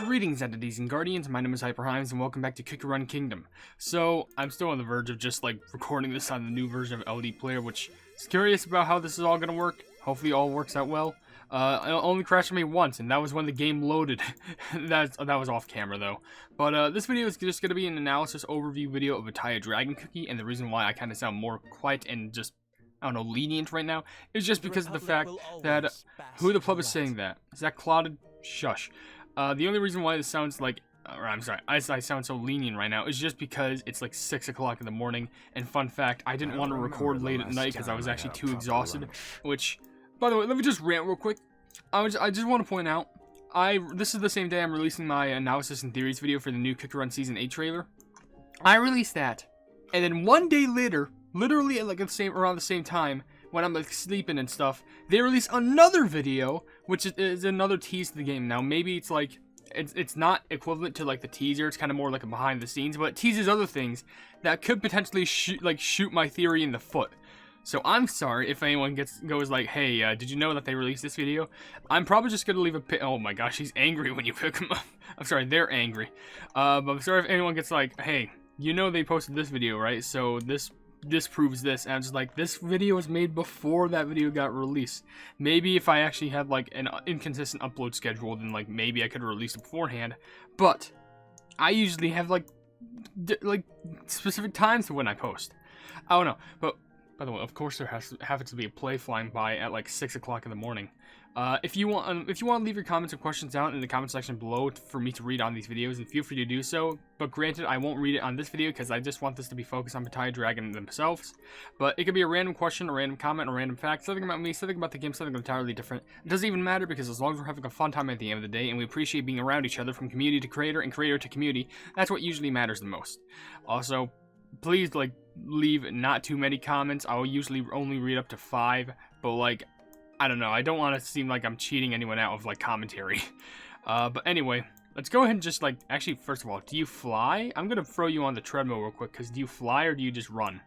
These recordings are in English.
Greetings, entities and guardians. My name is HyperHimes, and welcome back to Cookie Run Kingdom. So, I'm still on the verge of just like recording this on the new version of LD Player, which is curious about how this is all gonna work. Hopefully, it all works out well. It only crashed on me once, and that was when the game loaded. that was off camera though. But this video is just gonna be an analysis overview video of Pitaya Dragon Cookie, and the reason why I kind of sound more quiet and just, I don't know, lenient right now is just because of the fact that who the pleb is saying that? Is that Clouded? Shush. The only reason why this sounds like, or I'm sorry, I sound so lenient right now is just because it's like 6 o'clock in the morning, and fun fact, I didn't want to record late at night because I was actually too exhausted, which, by the way, let me just rant real quick. I just want to point out, this is the same day I'm releasing my analysis and theories video for the new Cookie Run Season 8 trailer. I released that, and then one day later, literally at like around the same time, when I'm like sleeping and stuff, they release another video, which is another tease to the game. Now maybe it's like, it's not equivalent to like the teaser, it's kind of more like a behind the scenes, but it teases other things that could potentially shoot my theory in the foot. So I'm sorry if anyone goes like, hey, did you know that they released this video? I'm probably just gonna leave a oh my gosh, he's angry when you pick him up. I'm sorry, they're angry. But I'm sorry if anyone gets like, hey, you know they posted this video, right? So this proves this, and I'm just like, this video was made before that video got released. Maybe if I actually had like an inconsistent upload schedule, then like maybe I could have released it beforehand, but I usually have like specific times to when I post. I don't know, but by the way, of course there happens to be a play flying by at like 6 o'clock in the morning. If you want to leave your comments or questions down in the comment section below for me to read on these videos, and feel free to do so. But granted, I won't read it on this video because I just want this to be focused on Pitaya Dragon themselves. But it could be a random question, a random comment, a random fact, something about me, something about the game, something entirely different. It doesn't even matter, because as long as we're having a fun time at the end of the day and we appreciate being around each other from community to creator and creator to community, that's what usually matters the most. Also, please like leave not too many comments. I'll usually only read up to 5, but like, I don't know, I don't want to seem like I'm cheating anyone out of like commentary. But anyway, let's go ahead and just like, actually, first of all, do you fly? I'm gonna throw you on the treadmill real quick, because do you fly or do you just run?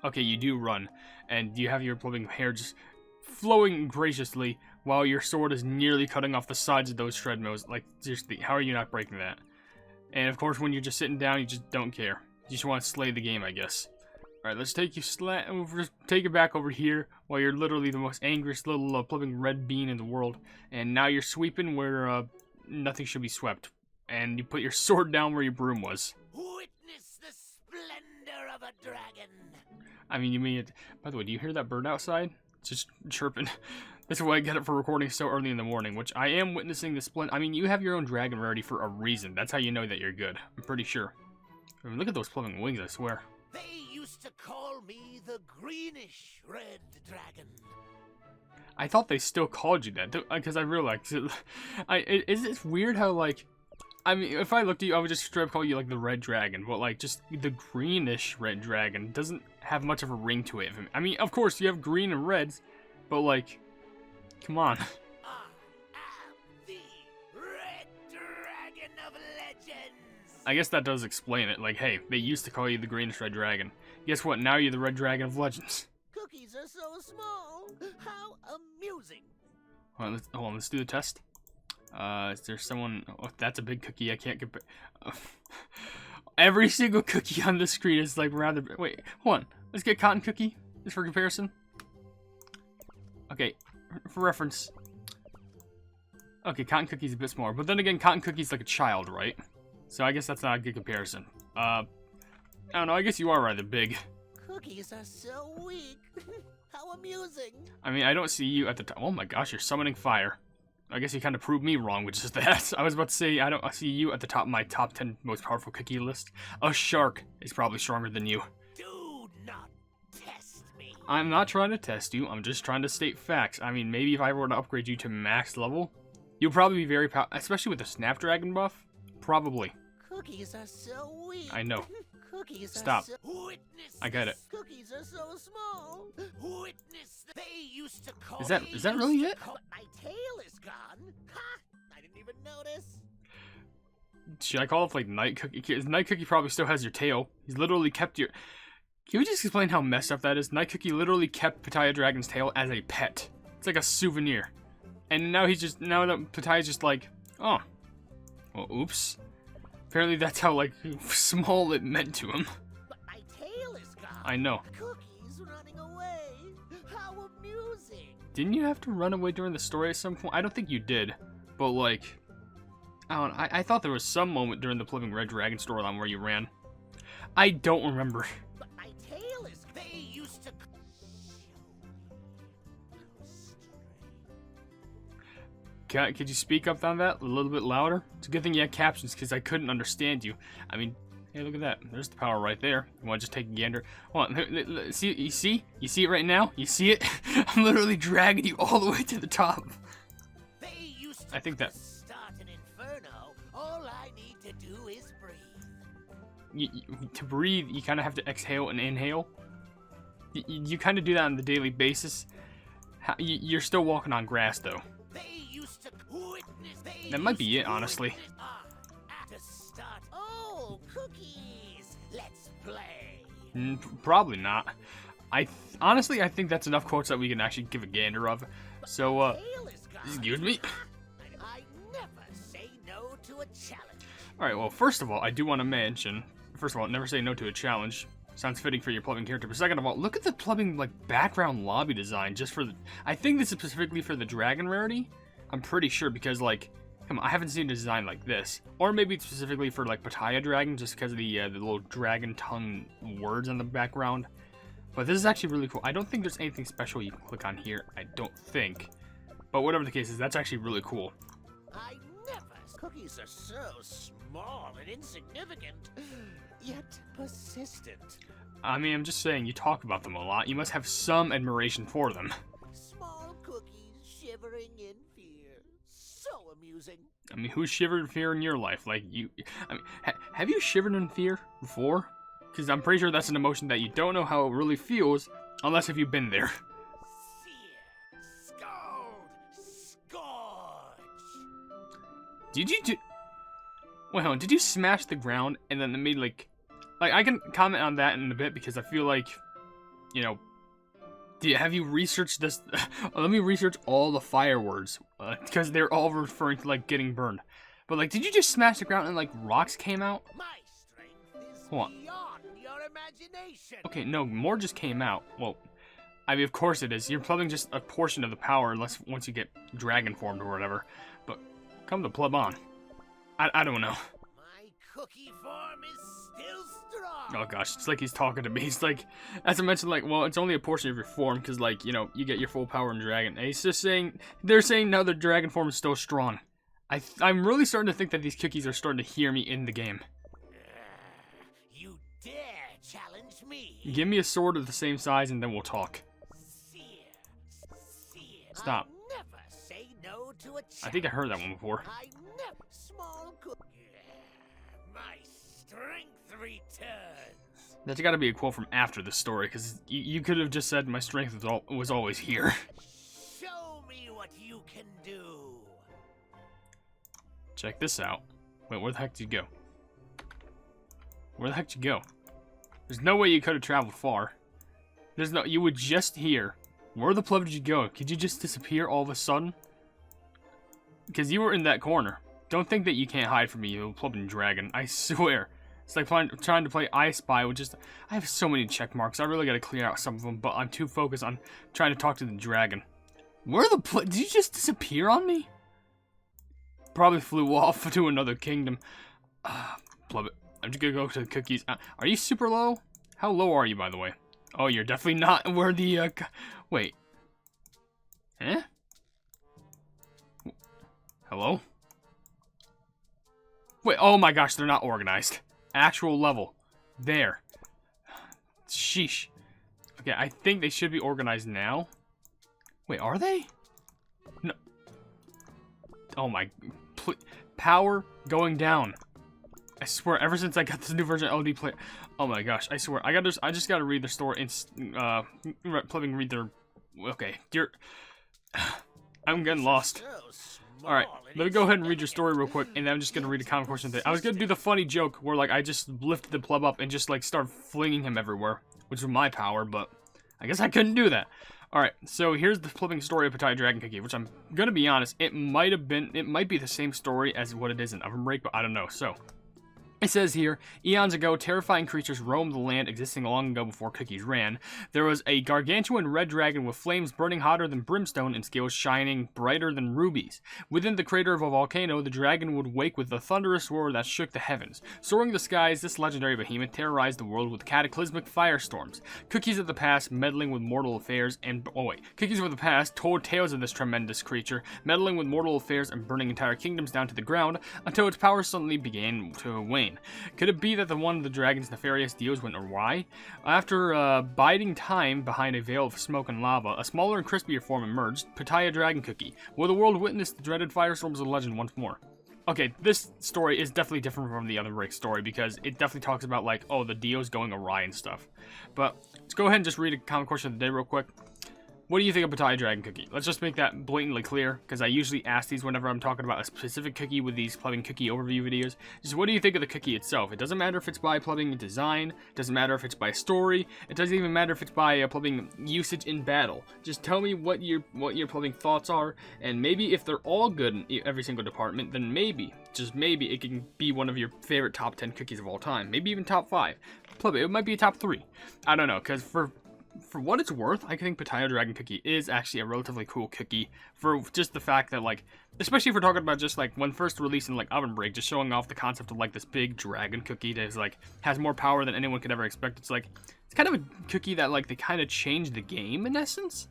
Okay, you do run, and you have your flowing hair just flowing graciously while your sword is nearly cutting off the sides of those treadmills. Like, seriously, how are you not breaking that? And of course, when you're just sitting down, you just don't care. You just want to slay the game, I guess. Alright, let's take you take it back over here while you're literally the most angriest little flipping red bean in the world. And now you're sweeping where nothing should be swept. And you put your sword down where your broom was. Witness the splendor of a dragon. I mean, you mean it. By the way, do you hear that bird outside? It's just chirping. That's why I get it for recording so early in the morning, which I am witnessing the splendor. I mean, you have your own dragon rarity for a reason. That's how you know that you're good. I'm pretty sure. I mean, look at those flipping wings, I swear. They used to call me the greenish red dragon. I thought they still called you that, because I realized, it's weird how, like, I mean, if I looked at you, I would just straight up call you, like, the red dragon, but, like, just the greenish red dragon doesn't have much of a ring to it. I mean, of course, you have green and reds, but, like, come on. I am the red dragon of legends. I guess that does explain it. Like, hey, they used to call you the greenish red dragon. Guess what? Now you're the red dragon of legends. Cookies are so small. How amusing. Hold on, let's do the test. Is there someone? Oh, that's a big cookie. I can't compare. Every single cookie on the screen is like rather. Wait, hold on. Let's get cotton cookie just for comparison. Okay, for reference. Okay, cotton cookie's a bit smaller, but then again, cotton cookie's like a child, right? So I guess that's not a good comparison. I don't know, I guess you are rather big. Cookies are so weak. How amusing. I mean, I don't see you at the top. Oh my gosh, you're summoning fire. I guess you kind of proved me wrong with just that. I was about to say, I see you at the top of my top 10 most powerful cookie list. A shark is probably stronger than you. Do not test me. I'm not trying to test you, I'm just trying to state facts. I mean, maybe if I were to upgrade you to max level, you'll probably be very powerful, especially with the Snapdragon buff. Probably. Cookies are so weak. I know. Cookies Stop. Are so... Witness I get it. Cookies are so small. Witness they used to call Is that really it? My tail is gone. Ha! I didn't even notice. Should I call it like Night Cookie? Night Cookie probably still has your tail. He's literally kept your... Can we just explain how messed up that is? Night Cookie literally kept Pitaya Dragon's tail as a pet. It's like a souvenir. And now that Pitaya's just like, oh, Well, oops. Apparently that's how, like, small it meant to him. But my tail is gone. I know. Cookies running away. How amusing. Didn't you have to run away during the story at some point? I don't think you did. But, like, I don't know. I thought there was some moment during the Flipping Red Dragon storyline where you ran. I don't remember. But my tail is... They used to... Could you speak up on that a little bit louder? It's a good thing you had captions because I couldn't understand you. I mean, hey, look at that. There's the power right there. You want to just take a gander? Hold on. See? You see? You see it right now? You see it? I'm literally dragging you all the way to the top. They used to I think that... start an inferno. All I need to do is breathe. To breathe, you kind of have to exhale and inhale. You kind of do that on the daily basis. You're still walking on grass, though. That might be it, honestly. Oh, cookies! Let's play. Probably not. Honestly, I think that's enough quotes that we can actually give a gander of. So, excuse me. I never say no to a challenge. Alright, well, first of all, I do want to mention, first of all, never say no to a challenge. Sounds fitting for your plumbing character. But second of all, look at the plumbing, like, background lobby design just for the... I think this is specifically for the dragon rarity. I'm pretty sure because, like, come on, I haven't seen a design like this. Or maybe it's specifically for, like, Pitaya dragon just because of the little dragon tongue words in the background. But this is actually really cool. I don't think there's anything special you can click on here. I don't think. But whatever the case is, that's actually really cool. I never... Cookies are so small and insignificant, yet persistent. I mean, I'm just saying, you talk about them a lot. You must have some admiration for them. Small cookies shivering in fear. So amusing. I mean, who shivered in fear in your life? Like, you... I mean, have you shivered in fear before? Because I'm pretty sure that's an emotion that you don't know how it really feels, unless if you've been there. Sear. Scold. Scourge. Did you do... Wait, hold on. Did you smash the ground and then immediately, like, I can comment on that in a bit because I feel like, you know, have you researched this? Let me research all the fire words because they're all referring to, like, getting burned. But, like, did you just smash the ground and, like, rocks came out? My strength is Hold on. beyond your imagination. Okay, no, more just came out. Well, I mean, of course it is. You're plugging just a portion of the power unless once you get dragon formed or whatever. But come to plug on. I don't know. My cookie form is still strong. Oh gosh, it's like he's talking to me. He's like, as I mentioned, like, well, it's only a portion of your form because, like, you know, you get your full power in dragon. And he's just saying, they're saying now the dragon form is still strong. I'm really starting to think that these cookies are starting to hear me in the game. You dare challenge me? Give me a sword of the same size and then we'll talk. Sear. Stop. I never say no to a challenge. I think I heard that one before. I never small cookie. My strength returns. That's got to be a quote from after the story, because you could have just said my strength was always here. Show me what you can do. Check this out. Wait, where the heck did you go? Where the heck did you go? There's no way you could have traveled far. There's no... You were just here. Where the pleb did you go? Could you just disappear all of a sudden? Because you were in that corner. Don't think that you can't hide from me, you plubbing dragon. I swear. It's like trying to play I Spy with just... I have so many check marks. I really got to clear out some of them, but I'm too focused on trying to talk to the dragon. Where the pleb... Did you just disappear on me? Probably flew off to another kingdom. Pleb it. I'm just gonna go to the cookies. Are you super low? How low are you, by the way? Oh, you're definitely not where the... Wait. Huh? Hello? Wait, oh my gosh, they're not organized. Actual level. There. Sheesh. Okay, I think they should be organized now. Wait, are they? No. Oh my... Power going down. I swear, ever since I got this new version of LD Player... Oh my gosh, I swear. I just gotta read their story and... read their... Okay, dear... I'm getting lost. Alright, let me go ahead and read your story real quick, and then I'm just gonna read a comic portion thing. I was gonna do the funny joke where, like, I just lifted the pleb up and just, like, start flinging him everywhere, which was my power, but I guess I couldn't do that. Alright, so here's the flipping story of Pitaya Dragon Cookie, which I'm gonna be honest, it might be the same story as what it is in OvenBreak, but I don't know. So, it says here, eons ago, terrifying creatures roamed the land existing long ago before cookies ran. There was a gargantuan red dragon with flames burning hotter than brimstone and scales shining brighter than rubies. Within the crater of a volcano, the dragon would wake with a thunderous roar that shook the heavens. Soaring the skies, this legendary behemoth terrorized the world with cataclysmic firestorms. Cookies of the past, meddling with mortal affairs, Cookies of the past told tales of this tremendous creature, meddling with mortal affairs and burning entire kingdoms down to the ground, until its power suddenly began to wane. Could it be that one of the dragon's nefarious deals went awry? After biding time behind a veil of smoke and lava, a smaller and crispier form emerged, Pitaya Dragon Cookie. Will the world witness the dreaded firestorms of legend once more? Okay, this story is definitely different from the other break story because it definitely talks about, like, oh, the deal's going awry and stuff. But let's go ahead and just read a comment question of the day real quick. What do you think of Pitaya Dragon Cookie? Let's just make that blatantly clear, because I usually ask these whenever I'm talking about a specific cookie with these plugging cookie overview videos. Just what do you think of the cookie itself? It doesn't matter if it's by plugging design, it doesn't matter if it's by story, it doesn't even matter if it's by plugging usage in battle. Just tell me what your plugging thoughts are, and maybe if they're all good in every single department, then maybe, just maybe, it can be one of your favorite top 10 cookies of all time. Maybe even top 5. It might be a top 3. I don't know, because for what it's worth, I think Pitaya Dragon Cookie is actually a relatively cool cookie for just the fact that, like, especially if we're talking about just, like, when first released in, like, OvenBreak, just showing off the concept of, like, this big dragon cookie that is, like, has more power than anyone could ever expect. It's, like, it's kind of a cookie that, like, they kind of changed the game, in essence.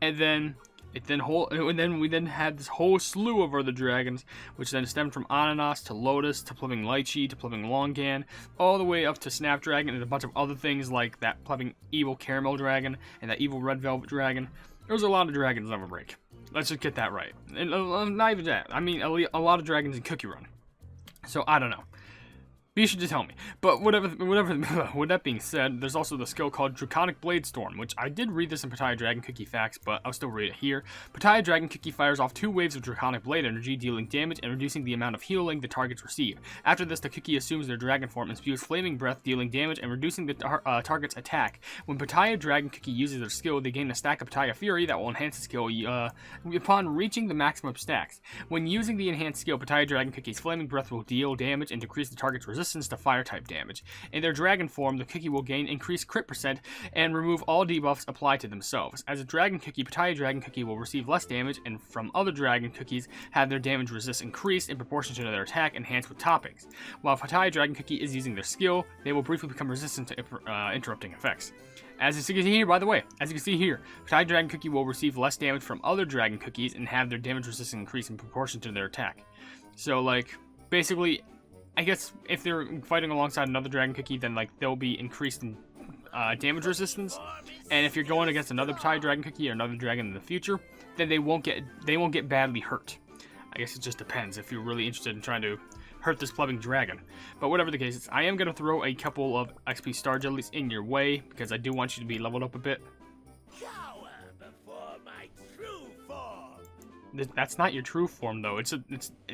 And then we then had this whole slew of other dragons, which then stemmed from Ananas to Lotus to Plumbing Lychee to Plumbing Longan, all the way up to Snapdragon and a bunch of other things like that Plumbing Evil Caramel Dragon and that Evil Red Velvet Dragon. There was a lot of dragons on OvenBreak. Let's just get that right. And not even that. I mean, a lot of dragons in Cookie Run. So I don't know. You should just tell me. But whatever. With that being said, there's also the skill called Draconic Blade Storm, which I did read this in Pitaya Dragon Cookie Facts, but I'll still read it here. Pitaya Dragon Cookie fires off 2 waves of Draconic Blade energy, dealing damage and reducing the amount of healing the targets receive. After this, the cookie assumes their dragon form and spews flaming breath, dealing damage and reducing the target's attack. When Pitaya Dragon Cookie uses their skill, they gain a stack of Pitaya Fury that will enhance the skill upon reaching the maximum stacks. When using the enhanced skill, Pitaya Dragon Cookie's flaming breath will deal damage and decrease the target's resistance to fire type damage. In their dragon form, the cookie will gain increased crit percent and remove all debuffs applied to themselves. As a dragon cookie, Pitaya Dragon Cookie will receive less damage, and from other dragon cookies have their damage resist increased in proportion to their attack enhanced with toppings. While Pitaya Dragon Cookie is using their skill, they will briefly become resistant to interrupting effects. As you can see here, by the way, Pitaya Dragon Cookie will receive less damage from other dragon cookies and have their damage resistance increase in proportion to their attack. So, like, basically, I guess if they're fighting alongside another dragon cookie, then, like, they'll be increased in damage resistance. And if you're going against another Pitaya Dragon Cookie or another dragon in the future, then they won't get badly hurt. I guess it just depends if you're really interested in trying to hurt this plumbing dragon. But whatever the case is, I am going to throw a couple of XP Star Jellies in your way, because I do want you to be leveled up a bit. Cower before my true form. That's not your true form, though. It's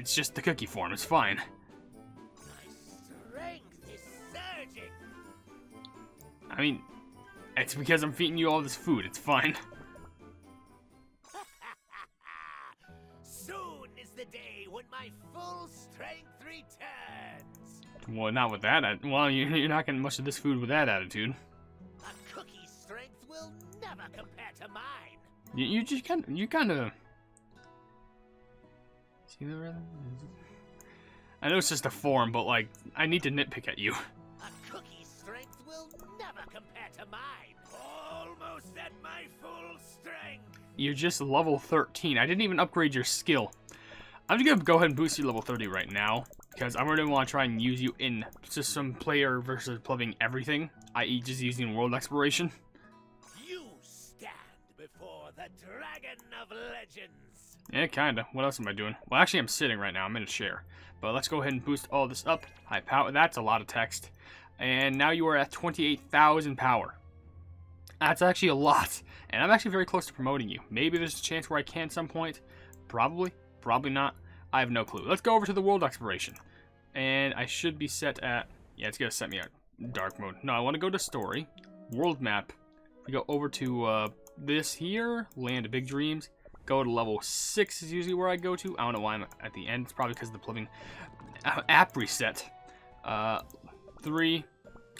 just the cookie form. It's fine. My strength is surging. I mean, it's because I'm feeding you all this food. It's fine. Soon is the day when my full strength returns. Well, not with that. Well, you're not getting much of this food with that attitude. A cookie's strength will never compare to mine. You kind of. See the rhythm? I know it's just a form, but, like, I need to nitpick at you. A cookie's strength will never compare to mine. Almost at my full strength. You're just level 13. I didn't even upgrade your skill. I'm just gonna go ahead and boost you level 30 right now, because I really want to try and use you in just some player versus plumbing everything, i.e. just using world exploration. You stand before the Dragon of Legends. Yeah, kinda. What else am I doing? Well, actually, I'm sitting right now. I'm in a chair. But let's go ahead and boost all this up. High power. That's a lot of text. And now you are at 28,000 power. That's actually a lot. And I'm actually very close to promoting you. Maybe there's a chance where I can at some point. Probably. Probably not. I have no clue. Let's go over to the world exploration. And I should be set at... Yeah, it's going to set me at dark mode. No, I want to go to story. World map. We go over to this here, Land of Big Dreams. Go to level 6 is usually where I go to. I don't know why I'm at the end. It's probably because of the plumbing app reset. 3.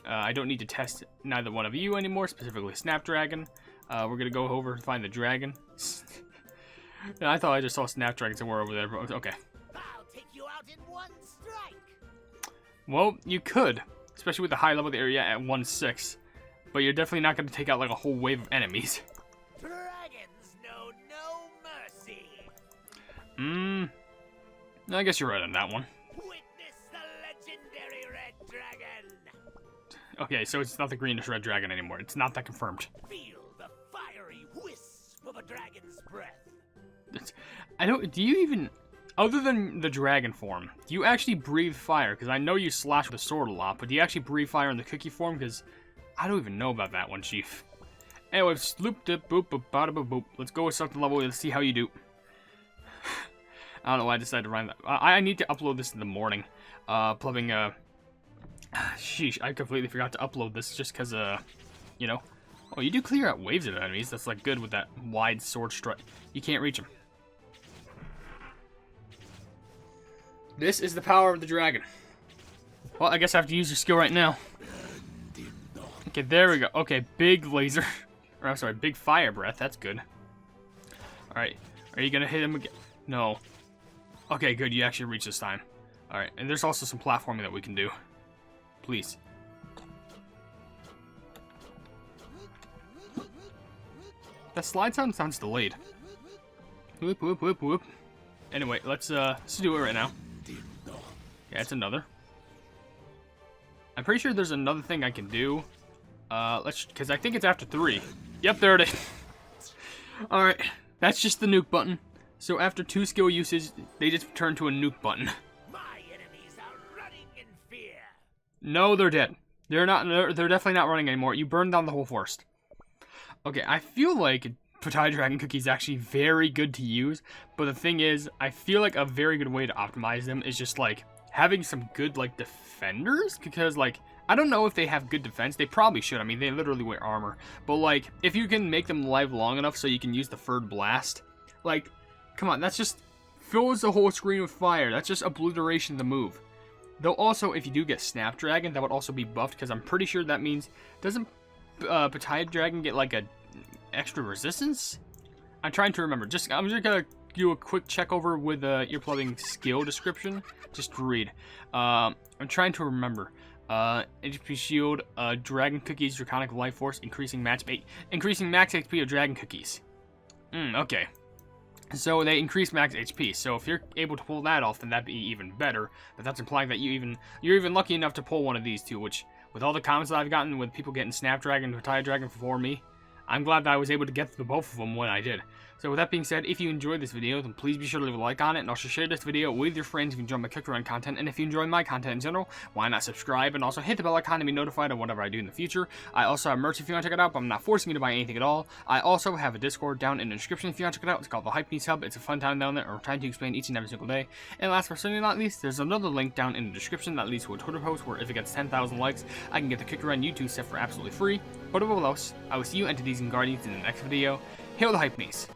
I don't need to test neither one of you anymore, specifically Snapdragon. We're gonna go over and find the dragon. I thought I just saw Snapdragon somewhere over there, but okay. I'll take you out in one strike. Well, you could, especially with the high level area at 1/6, but you're definitely not gonna take out like a whole wave of enemies. Dragons know no mercy. I guess you're right on that one. Witness the legendary red dragon. Okay, so it's not the greenish red dragon anymore. It's not that confirmed. Feel the fiery wisp of a dragon's breath. Do you even, other than the dragon form, do you actually breathe fire? Because I know you slash with a sword a lot, but do you actually breathe fire in the cookie form? Because I don't even know about that one, Chief. Anyway, sloop dip boop boop bada boop boop. Let's go with something level. Let's see how you do. I don't know why I decided to run that. I need to upload this in the morning. Plumbing, sheesh, I completely forgot to upload this just because, you know. Oh, you do clear out waves of enemies. That's, like, good with that wide sword strike. You can't reach them. This is the power of the dragon. Well, I guess I have to use your skill right now. Okay, there we go. Okay, big laser. Or, I'm sorry, big fire breath. That's good. Alright, are you gonna hit him again? No. Okay, good. You actually reached this time. Alright, and there's also some platforming that we can do. Please. That slide sounds delayed. Whoop, whoop, whoop, whoop. Anyway, let's do it right now. Yeah, it's another. I'm pretty sure there's another thing I can do. Because I think it's after 3. Yep, there it is. Alright, that's just the nuke button. So after 2 skill uses, they just turn to a nuke button. My enemies are running in fear. No, they're dead. They're definitely not running anymore. You burned down the whole forest. Okay, I feel like Pitaya Dragon Cookie is actually very good to use, but the thing is, I feel like a very good way to optimize them is just like having some good like defenders, because like I don't know if they have good defense. They probably should. I mean, they literally wear armor, but like if you can make them live long enough so you can use the third blast, like come on, that's just fills the whole screen with fire. That's just obliteration of the move. Though also, if you do get Snapdragon, that would also be buffed, because I'm pretty sure that means doesn't Pitaya Dragon get like a extra resistance? I'm trying to remember. I'm just gonna do a quick check over with your plumbing skill description. Just to read. I'm trying to remember. HP shield, dragon cookies, draconic life force, increasing max HP of dragon cookies. Okay. So they increase max HP. So if you're able to pull that off, then that'd be even better. But that's implying that you're even lucky enough to pull one of these two. Which, with all the comments that I've gotten with people getting Snapdragon and Pitaya Dragon before me, I'm glad that I was able to get the both of them when I did. So with that being said, if you enjoyed this video, then please be sure to leave a like on it, and also share this video with your friends if you enjoy my Cookie Run content. And if you enjoy my content in general, why not subscribe and also hit the bell icon to be notified of whatever I do in the future. I also have merch if you want to check it out, but I'm not forcing you to buy anything at all. I also have a Discord down in the description if you want to check it out. It's called the Hypenese Hub. It's a fun time down there. I'm trying to explain each and every single day. And last but certainly not least, there's another link down in the description that leads to a Twitter post where if it gets 10,000 likes, I can get the Cookie Run YouTube set for absolutely free. But above all else, I will see you entities and guardians in the next video. Hail the Hypenese.